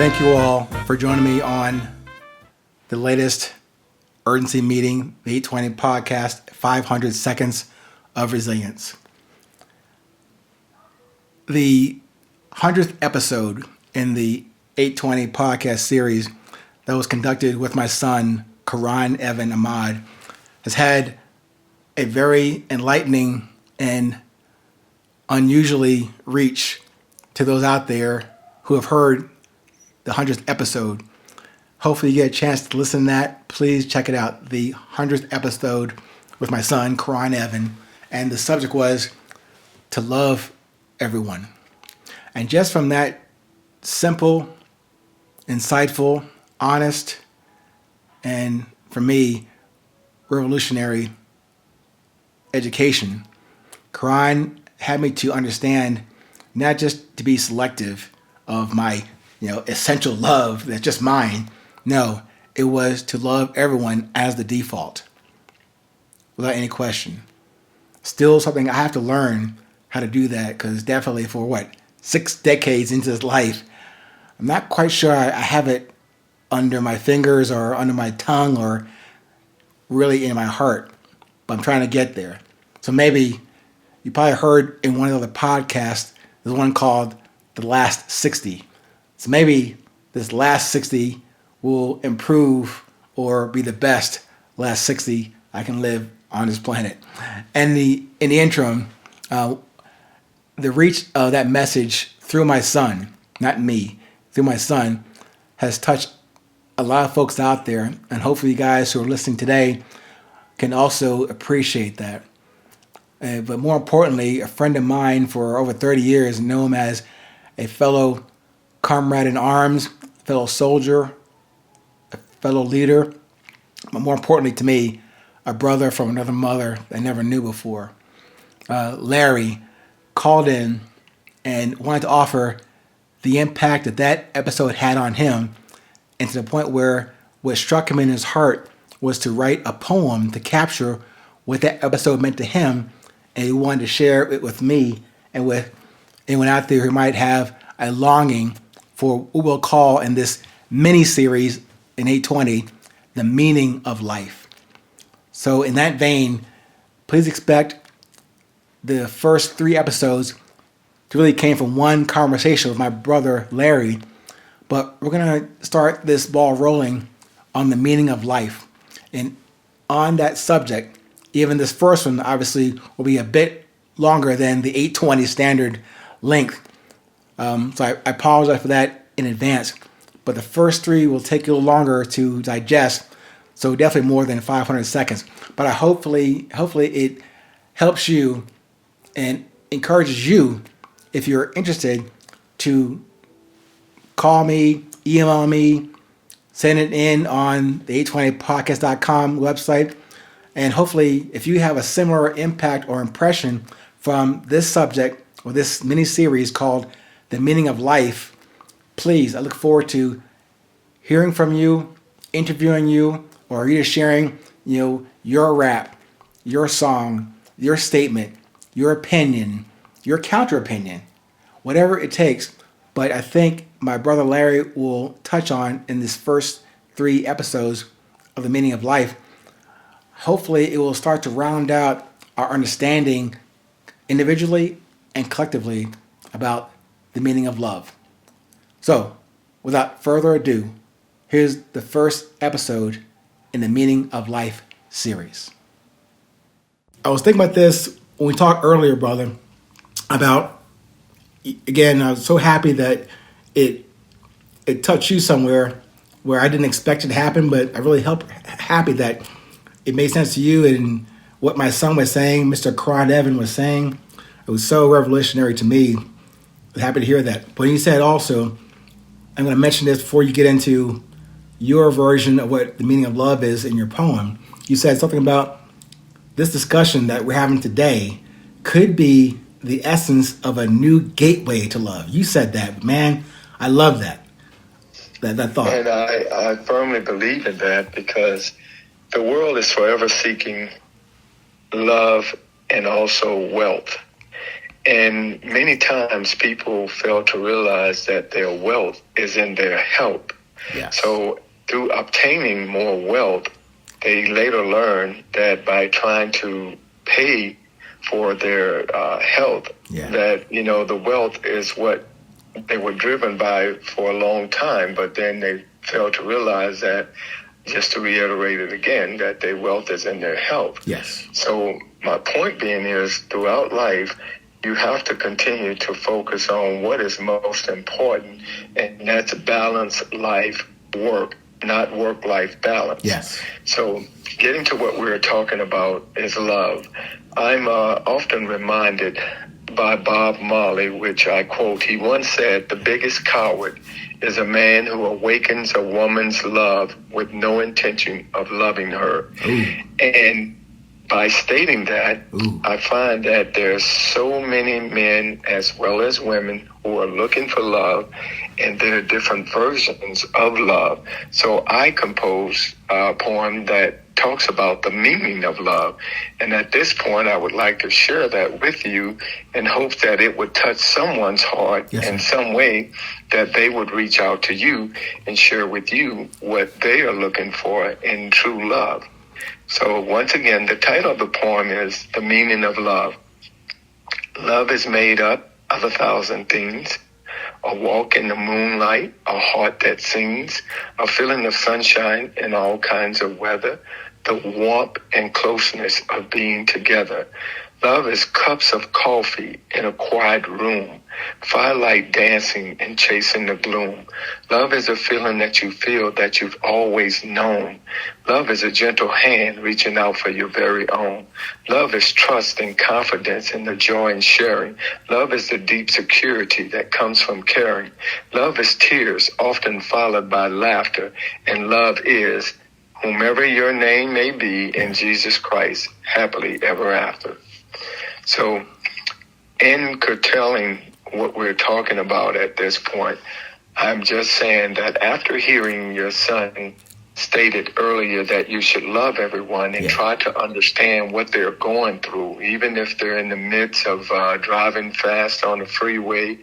Thank you all for joining me on the latest urgency meeting, the 820 podcast, 500 Seconds of Resilience. The 100th episode in the 820 podcast series that was conducted with my son, Karan Evan Ahmad, has had a very enlightening and unusually reach to those out there who have heard the 100th episode. Hopefully you get a chance to listen to that. Please check it out. The 100th episode with my son, Karan Evan, and the subject was to love everyone. And just from that simple, insightful, honest, and for me, revolutionary education, Karan had me to understand not just to be selective of my essential love that's just mine. No, it was to love everyone as the default, without any question. Still something I have to learn how to do that, because definitely for 6 decades into this life, I'm not quite sure I have it under my fingers or under my tongue or really in my heart, but I'm trying to get there. So maybe you probably heard in one of the other podcasts, there's one called The Last 60. So maybe this last 60 will improve or be the best last 60 I can live on this planet. And in the interim, the reach of that message through my son, not me, through my son, has touched a lot of folks out there. And hopefully you guys who are listening today can also appreciate that. But more importantly, a friend of mine for over 30 years, know him as a fellow comrade in arms, fellow soldier, a fellow leader, but more importantly to me, a brother from another mother I never knew before. Larry called in and wanted to offer the impact that that episode had on him, and to the point where what struck him in his heart was to write a poem to capture what that episode meant to him, and he wanted to share it with me and with anyone out there who might have a longing for what we'll call in this mini-series in 820, the meaning of life. So in that vein, please expect the first 3 episodes to really came from one conversation with my brother, Larry. But we're going to start this ball rolling on the meaning of life. And on that subject, even this first one obviously will be a bit longer than the 820 standard length. So I apologize for that in advance. But the first 3 will take a little longer to digest. So definitely more than 500 seconds. But hopefully it helps you and encourages you, if you're interested, to call me, email me, send it in on the 820podcast.com website. And hopefully, if you have a similar impact or impression from this subject or this mini-series called The Meaning of Life, please, I look forward to hearing from you, interviewing you, or either sharing, your rap, your song, your statement, your opinion, your counter-opinion, whatever it takes. But I think my brother Larry will touch on in this first 3 episodes of The Meaning of Life. Hopefully it will start to round out our understanding individually and collectively about the meaning of love. So, without further ado, here's the first episode in the Meaning of Life series. I was thinking about this when we talked earlier, brother, about, again, I was so happy that it touched you somewhere where I didn't expect it to happen, but I really happy that it made sense to you and what my son was saying, Mr. Karan Evan was saying. It was so revolutionary to me. I was happy to hear that. But you said also, I'm going to mention this before you get into your version of what the meaning of love is in your poem. You said something about this discussion that we're having today could be the essence of a new gateway to love. You said that, man. I love that thought. And I firmly believe in that, because the world is forever seeking love and also wealth. And many times people fail to realize that their wealth is in their health. Yes. So through obtaining more wealth, they later learn that by trying to pay for their health, that, the wealth is what they were driven by for a long time, but then they fail to realize that, just to reiterate it again, that their wealth is in their health. Yes. So my point being is, throughout life, you have to continue to focus on what is most important, and that's balance life work, not work-life balance. Yes. So getting to what we're talking about is love. I'm often reminded by Bob Marley, which I quote. He once said, "The biggest coward is a man who awakens a woman's love with no intention of loving her." Ooh. And by stating that, I find that there's so many men as well as women who are looking for love, and there are different versions of love. So I composed a poem that talks about the meaning of love. And at this point, I would like to share that with you in hopes that it would touch someone's heart in some way, that they would reach out to you and share with you what they are looking for in true love. So once again, the title of the poem is The Meaning of Love. Love is made up of 1,000 things: a walk in the moonlight, a heart that sings, a feeling of sunshine in all kinds of weather, the warmth and closeness of being together. Love is cups of coffee in a quiet room, firelight dancing and chasing the gloom. Love is a feeling that you feel that you've always known. Love is a gentle hand reaching out for your very own. Love is trust and confidence in the joy and sharing. Love is the deep security that comes from caring. Love is tears, often followed by laughter. And love is, whomever your name may be, in Jesus Christ, happily ever after. So in curtailing what we're talking about at this point, I'm just saying that after hearing your son stated earlier that you should love everyone and try to understand what they're going through, even if they're in the midst of driving fast on the freeway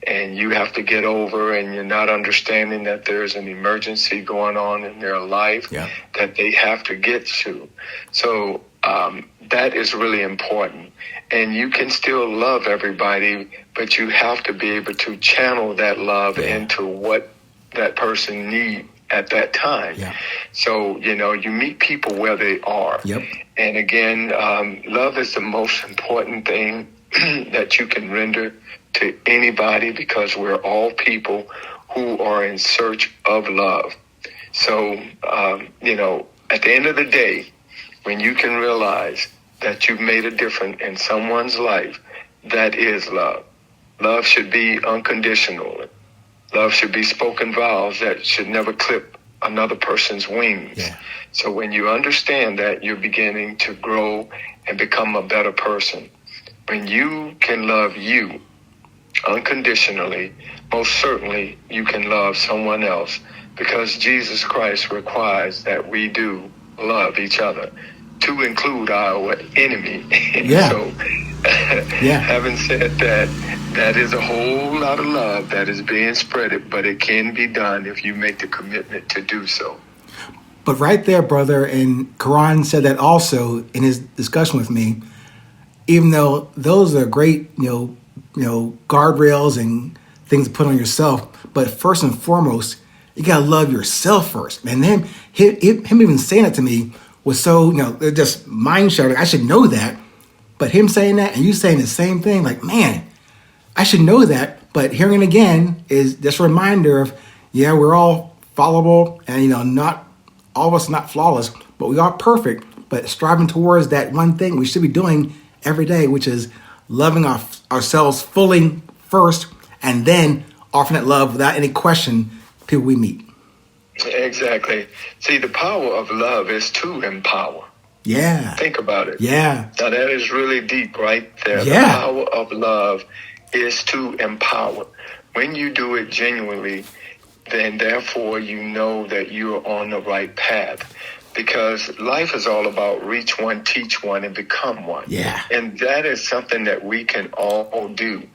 and you have to get over and you're not understanding that there's an emergency going on in their life that they have to get to. So that is really important. And you can still love everybody, but you have to be able to channel that love into what that person needs at that time. So, you meet people where they are. And again, love is the most important thing that you can render to anybody, because we're all people who are in search of love. So, at the end of the day, when you can realize that you've made a difference in someone's life, that is love. Love should be unconditional. Love should be spoken vows that should never clip another person's wings. So when you understand that, you're beginning to grow and become a better person. When you can love you unconditionally, most certainly you can love someone else, because Jesus Christ requires that we do love each other, to include our enemy. So having said that, that is a whole lot of love that is being spreaded, but it can be done if you make the commitment to do so. But right there, brother, and Quran said that also in his discussion with me, even though those are great, guardrails and things to put on yourself, but first and foremost, you gotta love yourself first. And then him even saying it to me was so, just mind shattering. I should know that. But him saying that and you saying the same thing, like, man, I should know that. But hearing it again is just a reminder of, we're all fallible, and not all of us are not flawless, but we are perfect. But striving towards that one thing we should be doing every day, which is loving ourselves fully first, and then offering that love without any question people we meet. Exactly. See, the power of love is to empower. Think about it. Now that is really deep right there. The power of love is to empower. When you do it genuinely, then therefore you know that you're on the right path. because life is all about reach one, teach one, and become one. Yeah. And that is something that we can all do.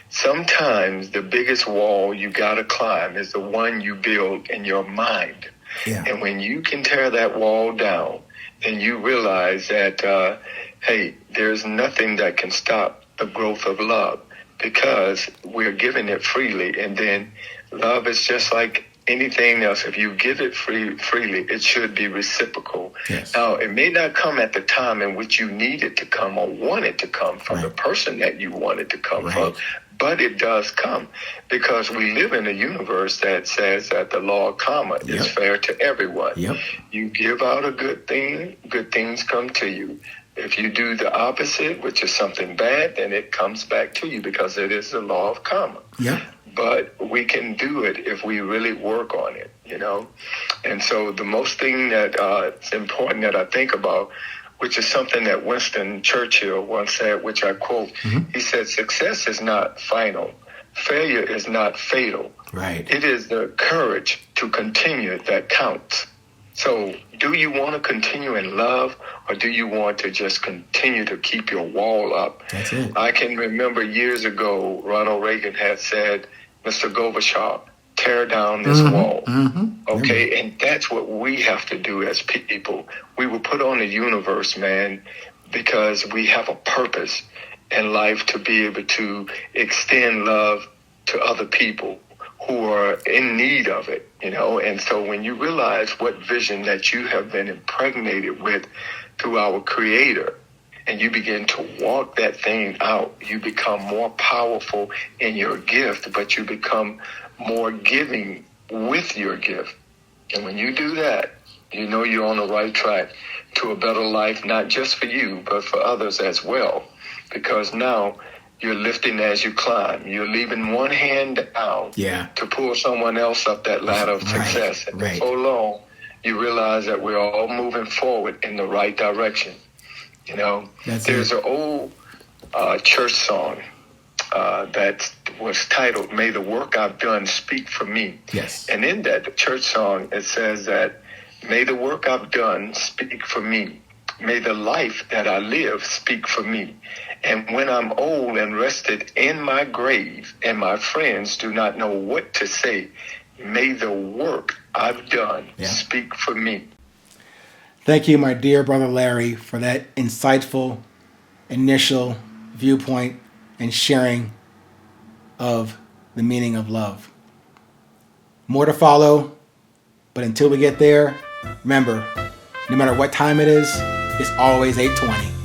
Sometimes the biggest wall you got to climb is the one you build in your mind. Yeah. And when you can tear that wall down, then you realize that, hey, there's nothing that can stop the growth of love, because we're giving it freely. And then love is just like anything else. If you give it freely, it should be reciprocal. Yes. Now, it may not come at the time in which you need it to come or want it to come from the person that you want it to come from, but it does come, because we live in a universe that says that the law of karma is fair to everyone. You give out a good thing, good things come to you. If you do the opposite, which is something bad, then it comes back to you, because it is the law of karma. But we can do it if we really work on it, you know. And so the most thing that is important that I think about, which is something that Winston Churchill once said, which I quote, he said, success is not final. Failure is not fatal. It is the courage to continue that counts. So do you want to continue in love, or do you want to just continue to keep your wall up? That's it. I can remember years ago, Ronald Reagan had said, Mr. Gorbachev, tear down this wall. Okay, and that's what we have to do as people. We were put on the universe, man, because we have a purpose in life to be able to extend love to other people who are in need of it, you know. And so when you realize what vision that you have been impregnated with through our Creator, and you begin to walk that thing out, you become more powerful in your gift, but you become more giving with your gift. And when you do that, you know you're on the right track to a better life, not just for you, but for others as well. Because now you're lifting as you climb. You're leaving one hand down to pull someone else up that ladder of success. And before long, you realize that we're all moving forward in the right direction. You know, there's an old church song that was titled, May the Work I've Done Speak for Me. And in that church song, it says that, may the work I've done speak for me. May the life that I live speak for me. And when I'm old and rested in my grave, and my friends do not know what to say, may the work I've done speak for me. Thank you, my dear brother Larry, for that insightful initial viewpoint and sharing of the meaning of love. More to follow, but until we get there, remember, no matter what time it is, it's always 8:20.